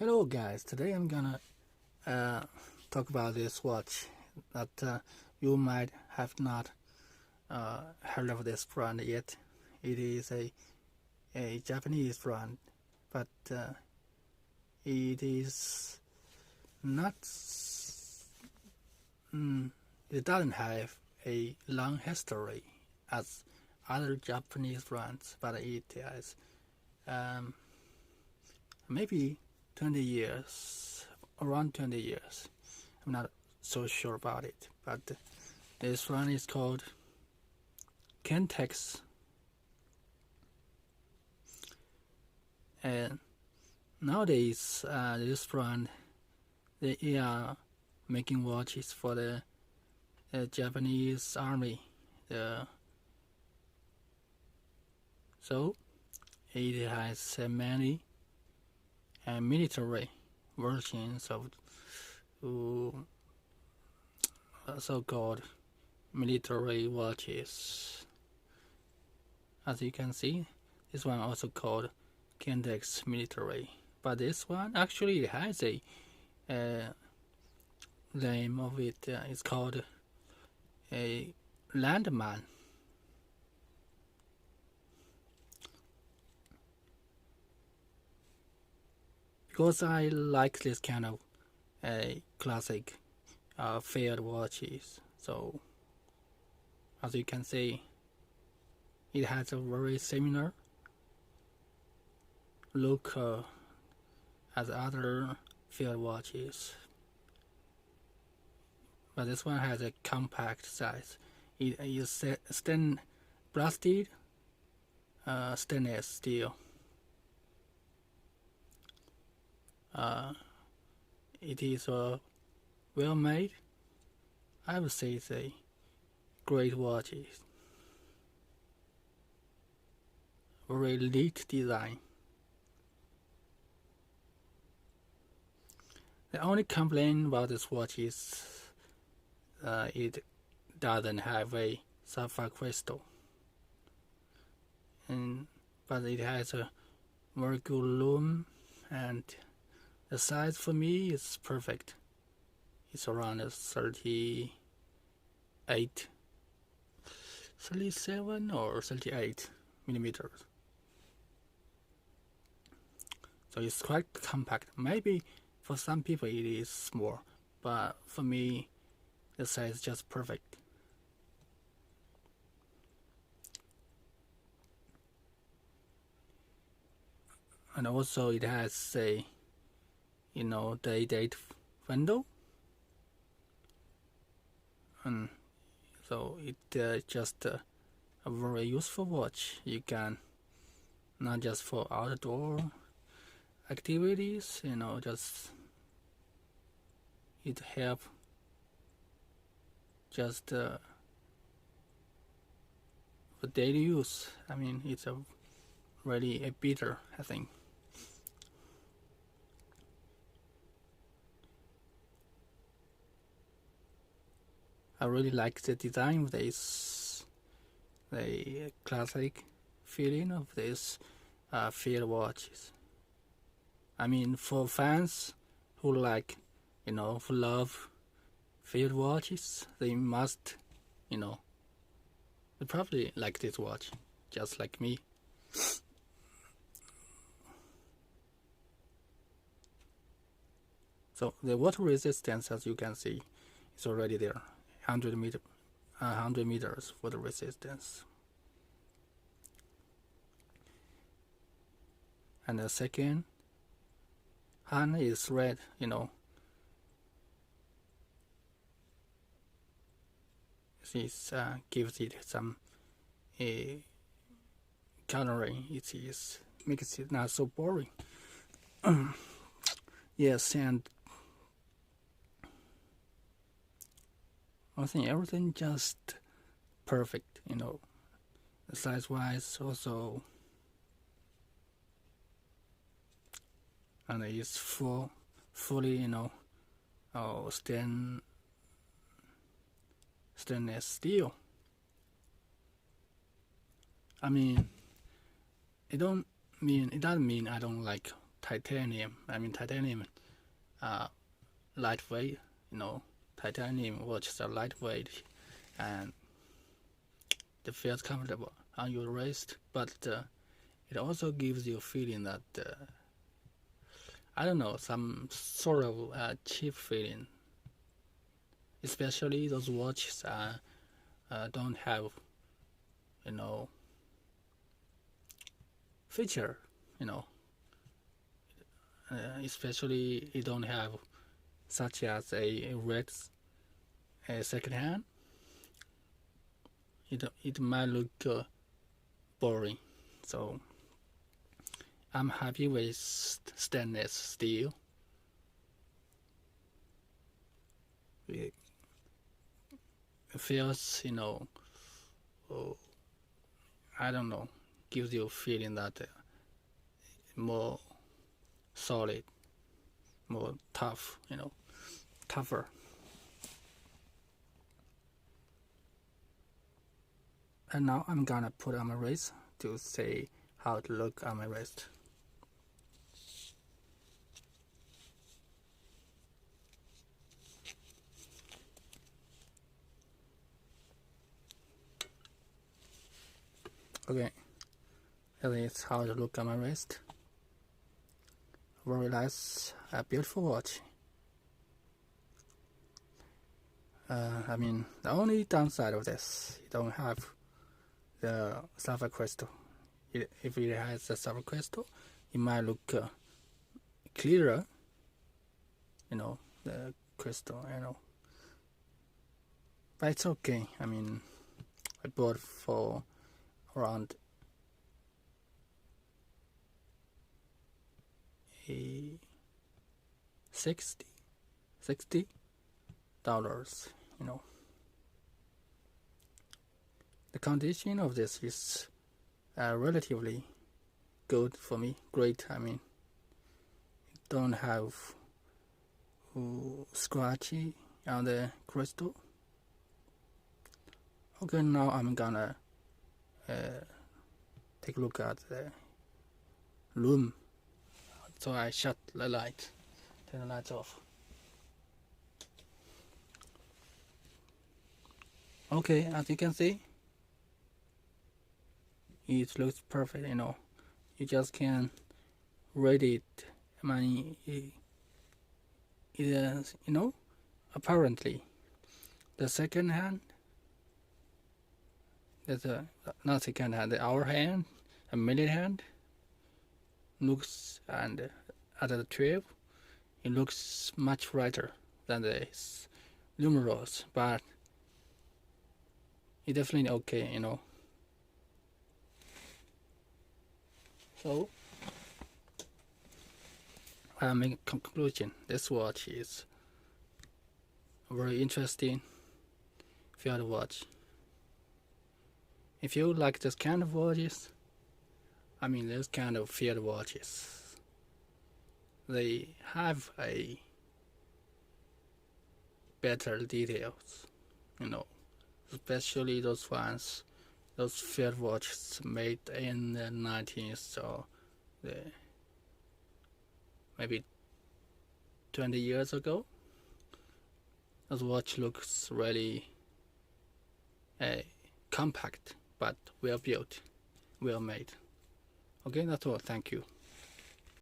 Hello guys, today I'm gonna talk about this watch that you might have not heard of this brand yet. It is a Japanese brand, but it is not, it doesn't have a long history as other Japanese brands, but it has maybe 20 years, around 20 years. I'm not so sure about it, but this one is called kentex. And nowadays, this brand, they are making watches for the Japanese army. So it has many military versions of so-called military watches. As you can see, this one also called kentex military, but this one actually has a name of it. It's called a Landman. Because I like this kind of classic field watches, so as you can see, it has a very similar look as other field watches, but this one has a compact size. It is blasted stainless steel. It is well made. I would say it's a great watch. Very neat design. The only complaint about this watch is it doesn't have a sapphire crystal, but it has a very good lume, and the size for me is perfect. It's around 37 or 38 millimeters. So it's quite compact. Maybe for some people it is small, but for me the size is just perfect. And also it has a date window, and so it just a very useful watch. You can not just for outdoor activities, just it help just for daily use. I mean, it's really a beater, I think. I really like the design of this, the classic feeling of this field watches. I mean, for fans who like, who love field watches, they must, they probably like this watch, just like me. So the water resistance, as you can see, is already there. 100 meters for the resistance. And the second hand is red, This gives it some coloring. It makes it not so boring. Yes, and I think everything just perfect, size wise also, and it's fully, stainless steel. I mean, it doesn't mean I don't like titanium. Titanium, lightweight. Titanium watches are lightweight, and it feels comfortable on your wrist. But it also gives you a feeling that I don't know, some sort of cheap feeling. Especially those watches don't have, feature. You know, especially it don't have such as a red second hand. It might look boring. So I'm happy with stainless steel. It feels, I don't know, gives you a feeling that more solid, more tough, tougher. And now I'm gonna put on my wrist to see how it look on my wrist. Okay, that is how it look on my wrist. Very nice, beautiful watch. The only downside of this, you don't have the silver crystal. If it has the silver crystal, it might look clearer, the crystal, But it's okay. I bought for around $60, The condition of this is relatively good for me. Great. Don't have scratchy on the crystal. Okay, now I'm gonna take a look at the lume. So I shut the light, turn the lights off. Okay, as you can see, it looks perfect. You just can read it. It is, apparently the second hand. There's not second hand, the hour hand, a minute hand looks, and at the 12, it looks much brighter than the numerals, but it's definitely okay, So I make a conclusion. This watch is very interesting field watch. If you like this kind of watches, this kind of field watches, they have a better details, especially those field watches made in the 19th or maybe 20 years ago. Those watch looks really compact, but well built, well made. Okay, that's all. Thank you.